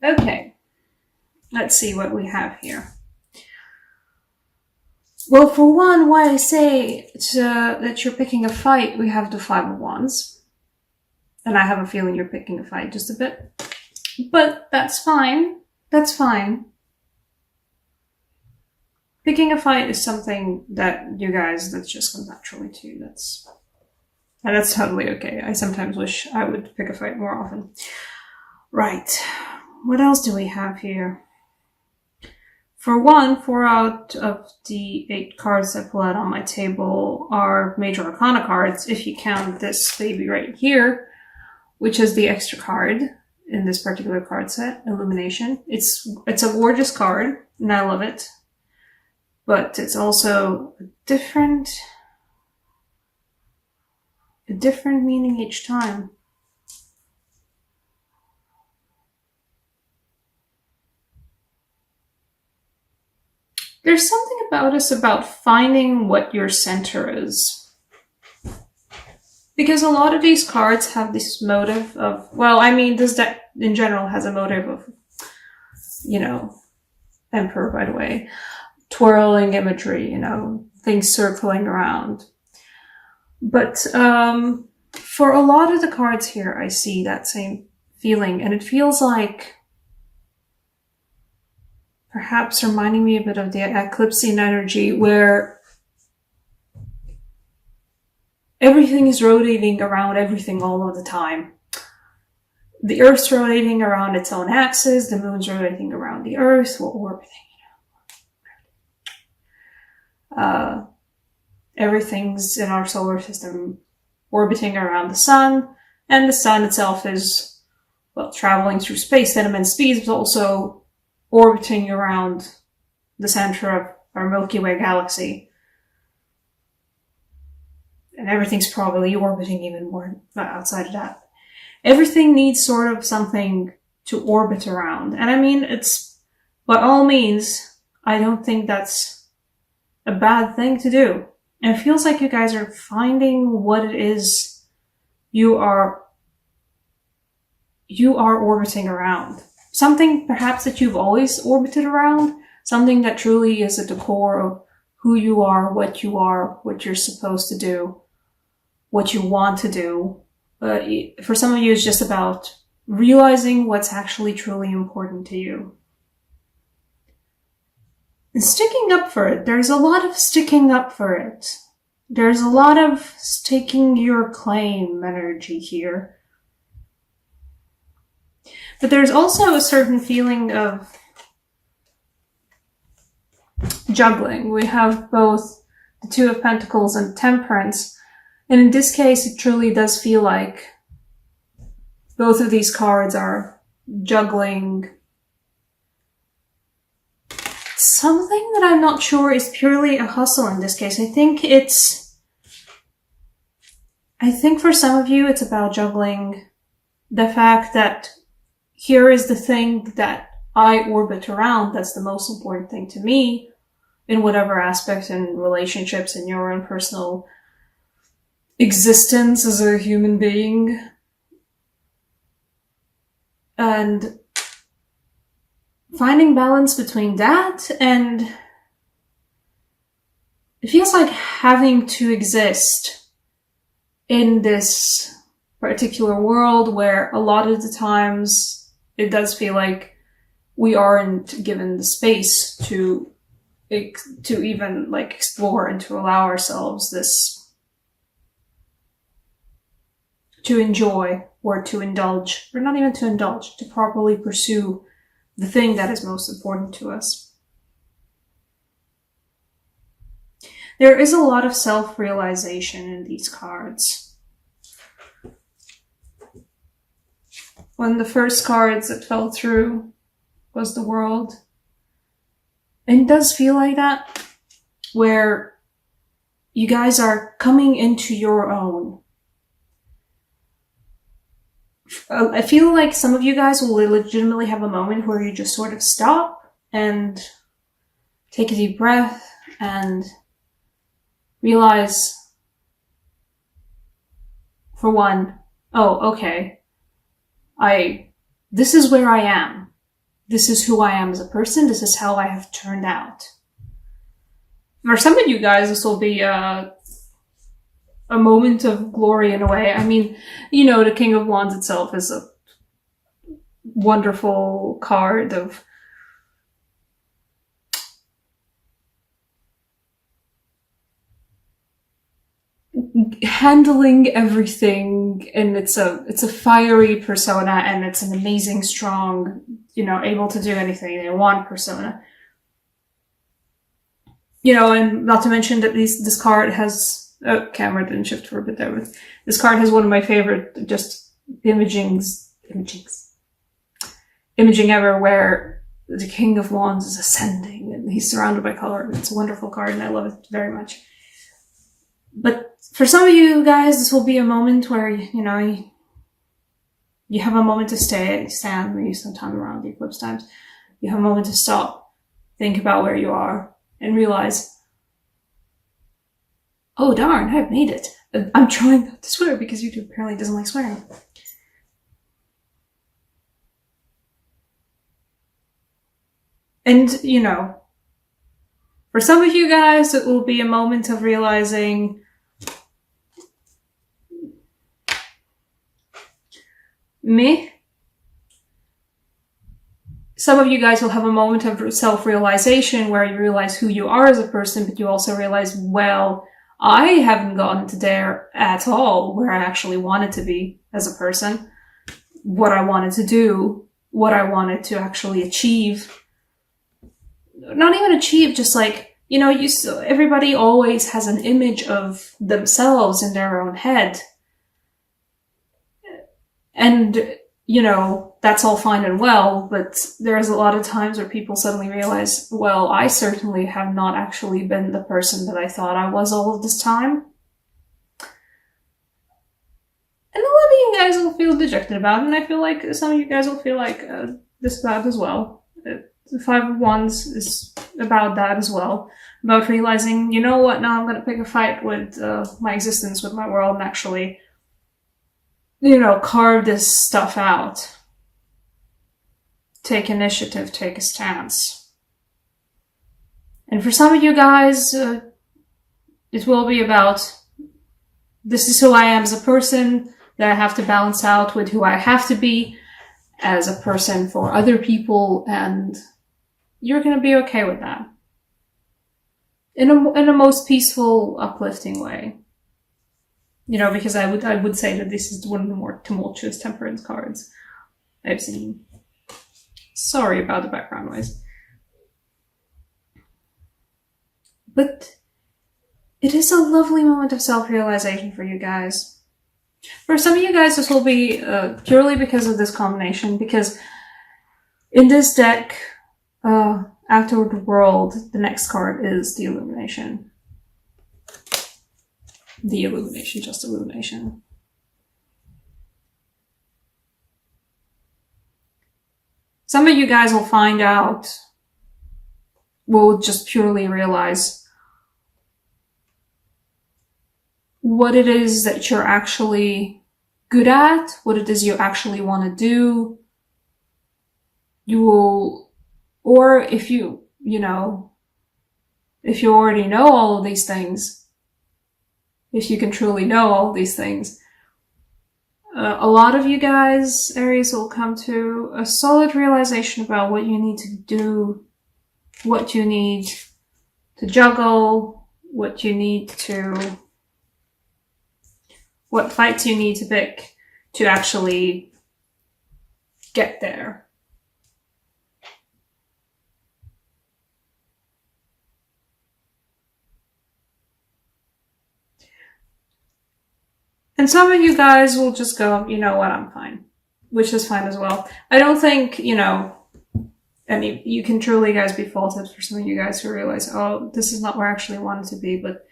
Okay, let's see what we have here. Well, for one, why I say that you're picking a fight, we have the Five of Wands. And I have a feeling you're picking a fight just a bit. But that's fine. That's fine. Picking a fight is something that that just comes naturally to you. That's totally okay. I sometimes wish I would pick a fight more often. Right. What else do we have here? For one, 4 out of the 8 cards I pull out on my table are Major Arcana cards, if you count this baby right here, which is the extra card in this particular card set, Illumination. It's a gorgeous card, and I love it. But it's also a different meaning each time. There's something about us about finding what your center is. Because a lot of these cards have this motive of, well, I mean, this deck in general has a motive of, Emperor, by the way, twirling imagery, things circling around. But for a lot of the cards here, I see that same feeling, and it feels like perhaps reminding me a bit of the eclipsing energy where everything is rotating around everything all of the time. The Earth's rotating around its own axis, the Moon's rotating around the Earth, we're orbiting. Everything's in our solar system orbiting around the Sun, and the Sun itself is, well, traveling through space at immense speeds, but also orbiting around the center of our Milky Way galaxy. And everything's probably orbiting even more outside of that. Everything needs sort of something to orbit around. And I mean, it's, by all means, I don't think that's a bad thing to do. And it feels like you guys are finding what it is you are orbiting around. Something perhaps that you've always orbited around, something that truly is at the core of who you are, what you're supposed to do, what you want to do. For some of you, it's just about realizing what's actually truly important to you. And sticking up for it. There's a lot of sticking up for it. There's a lot of staking your claim energy here. But there's also a certain feeling of juggling. We have both the Two of Pentacles and Temperance. And in this case, it truly does feel like both of these cards are juggling something that I'm not sure is purely a hustle in this case. I think for some of you, it's about juggling the fact that here is the thing that I orbit around. That's the most important thing to me in whatever aspect in relationships in your own personal existence as a human being. And finding balance between that and it feels like having to exist in this particular world where a lot of the times it does feel like we aren't given the space to even explore and to allow ourselves this, to enjoy or to indulge, or not even to indulge, to properly pursue the thing that is most important to us. There is a lot of self-realization in these cards. One of the first cards that fell through was the World. And it does feel like that, where you guys are coming into your own. I feel like some of you guys will legitimately have a moment where you just sort of stop and take a deep breath and realize, for one, oh, okay, this is where I am. this is who I am as a person. This is how I have turned out. For some of you guys, this will be a moment of glory in a way. I mean, you know, the King of Wands itself is a wonderful card of handling everything, and it's a fiery persona, and it's an amazing, strong, you know, able to do anything they want persona. You know, and not to mention that this card has, oh, camera didn't shift for a bit there, but this card has one of my favorite just imaging ever, where the King of Wands is ascending and he's surrounded by color. It's a wonderful card and I love it very much. But for some of you guys, this will be a moment where, you know, you have a moment to stand, maybe sometime around the eclipse times. You have a moment to stop, think about where you are, and realize, oh darn, I've made it. I'm trying not to swear because YouTube apparently doesn't like swearing. And, you know, for some of you guys, it will be a moment of realizing, me. Some of you guys will have a moment of self-realization where you realize who you are as a person, but you also realize, well, I haven't gotten to there at all where I actually wanted to be as a person, what I wanted to do, what I wanted to actually achieve. Not even achieve, just like, you know, everybody always has an image of themselves in their own head. And, you know, that's all fine and well, but there's a lot of times where people suddenly realize, well, I certainly have not actually been the person that I thought I was all of this time. And a lot of you guys will feel dejected about it, and I feel like some of you guys will feel like this about as well. The Five of Wands is about that as well. About realizing, you know what, now I'm going to pick a fight with my existence, with my world, and actually, you know, carve this stuff out. Take initiative, take a stance. And for some of you guys, it will be about, this is who I am as a person, that I have to balance out with who I have to be as a person for other people, and you're going to be okay with that. In a most peaceful, uplifting way. You know, because I would say that this is one of the more tumultuous temperance cards I've seen. Sorry about the background noise. But it is a lovely moment of self-realization for you guys. For some of you guys, this will be purely because of this combination, because in this deck, Actor of the World, the next card is the Illumination. The Illumination, just Illumination. Some of you guys will find out, will just purely realize what it is that you're actually good at, what it is you actually want to do. You will, or if you know, if you already know all of these things, if you can truly know all of these things, a lot of you guys, Aries, will come to a solid realization about what you need to do, what you need to juggle, what you need to, what fights you need to pick to actually get there. And some of you guys will just go, you know what, I'm fine. Which is fine as well. I don't think, you know, and you can truly, guys, be faulted for some of you guys who realize, oh, this is not where I actually wanted to be, but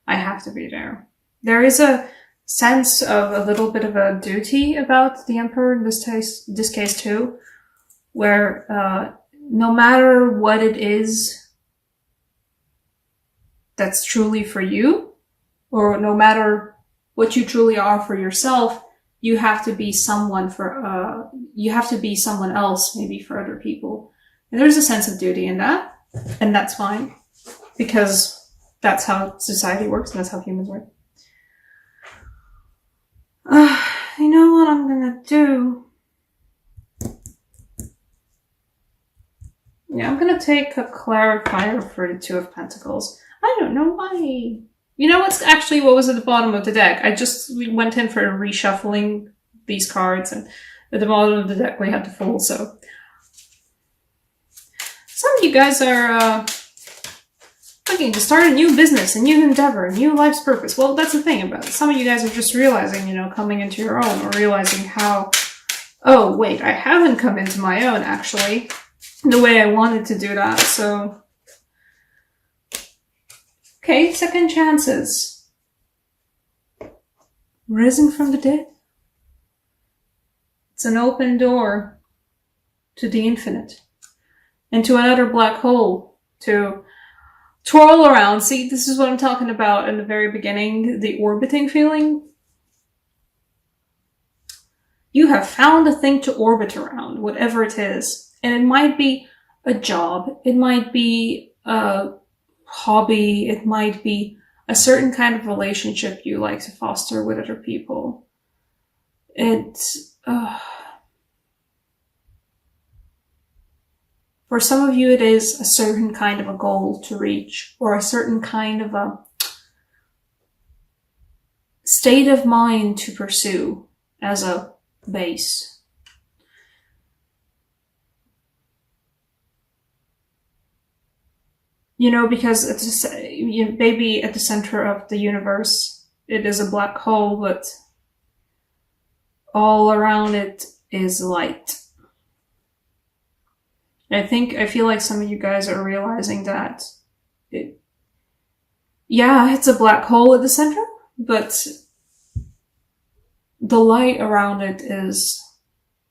I have to be there. There is a sense of a little bit of a duty about the Emperor in this case too, where no matter what it is that's truly for you, or no matter what you truly are for yourself, you have to be someone for, you have to be someone else maybe for other people. And there's a sense of duty in that, and that's fine, because that's how society works and that's how humans work. You know what I'm gonna do? Yeah, I'm gonna take a clarifier for the Two of Pentacles. I don't know why. You know what's actually what was at the bottom of the deck? I just went in for reshuffling these cards, and at the bottom of the deck we had to fold, so. Some of you guys are looking to start a new business, a new endeavor, a new life's purpose. Well, that's the thing about it. Some of you guys are just realizing, you know, coming into your own, or realizing how, oh, wait, I haven't come into my own, actually, the way I wanted to do that, so. Okay, second chances. Risen from the dead. It's an open door to the infinite. And to another black hole to twirl around. See, this is what I'm talking about in the very beginning, the orbiting feeling. You have found a thing to orbit around, whatever it is. And it might be a job, it might be a hobby, it might be a certain kind of relationship you like to foster with other people. For some of you, it is a certain kind of a goal to reach, or a certain kind of a state of mind to pursue as a base. You know, because it's maybe at the center of the universe, it is a black hole, but all around it is light. I feel like some of you guys are realizing that it's a black hole at the center, but the light around it is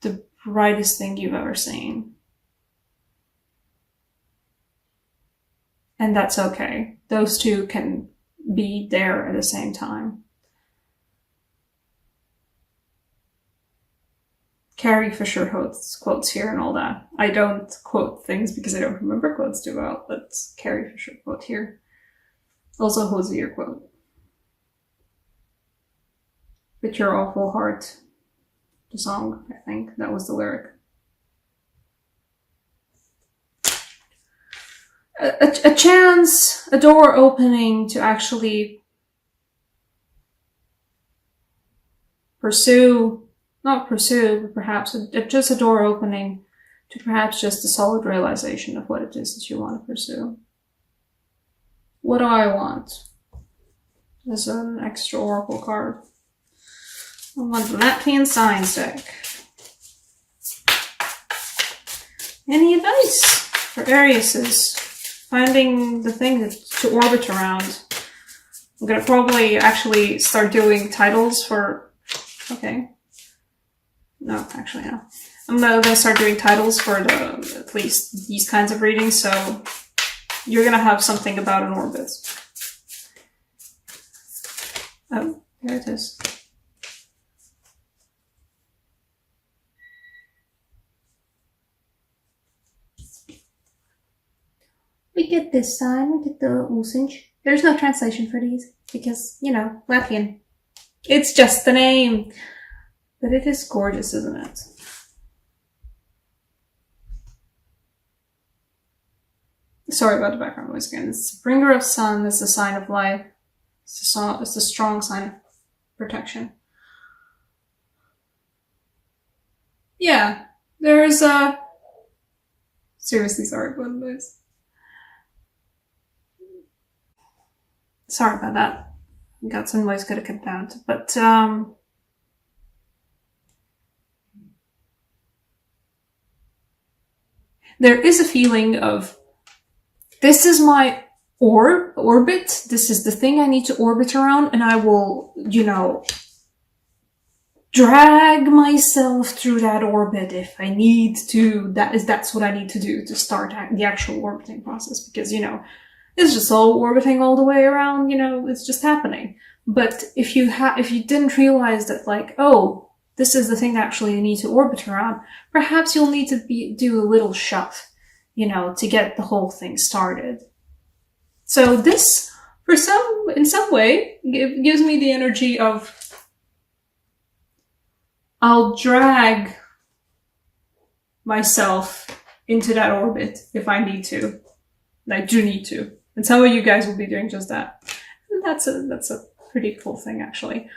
the brightest thing you've ever seen. And that's okay. Those two can be there at the same time. Carrie Fisher quotes here and all that. I don't quote things because I don't remember quotes too well, but Carrie Fisher quote here. Also Hosier quote. With your awful heart. The song, I think. That was the lyric. A chance, a door opening to actually not pursue, but perhaps just a door opening to perhaps just a solid realization of what it is that you want to pursue. What do I want? There's an extra oracle card. I want the Latvian Signs deck. Any advice for Aries? Finding the thing to orbit around. I'm gonna probably actually start doing titles for... Okay. No, actually, no. I'm gonna start doing titles for at least these kinds of readings, so you're gonna have something about an orbit. Oh, there it is. We get this sign, we get the Usinch. There's no translation for these, because, you know, Latvian. It's just the name. But it is gorgeous, isn't it? Sorry about the background noise again. It's the bringer of sun, it's the sign of life. It's a strong sign of protection. Yeah, there's a... Seriously sorry about the noise. Sorry about that. Got some noise, gotta cut down. But, there is a feeling of, this is my orbit, this is the thing I need to orbit around, and I will, you know, drag myself through that orbit if I need to. That's what I need to do to start the actual orbiting process, because, you know, it's just all orbiting all the way around, you know, it's just happening. But if you didn't realize that, like, oh, this is the thing that actually you need to orbit around, perhaps you'll need to do a little shove, to get the whole thing started. So this, in some way, gives me the energy of I'll drag myself into that orbit if I need to. I do need to. And some of you guys will be doing just that. And that's a pretty cool thing, actually.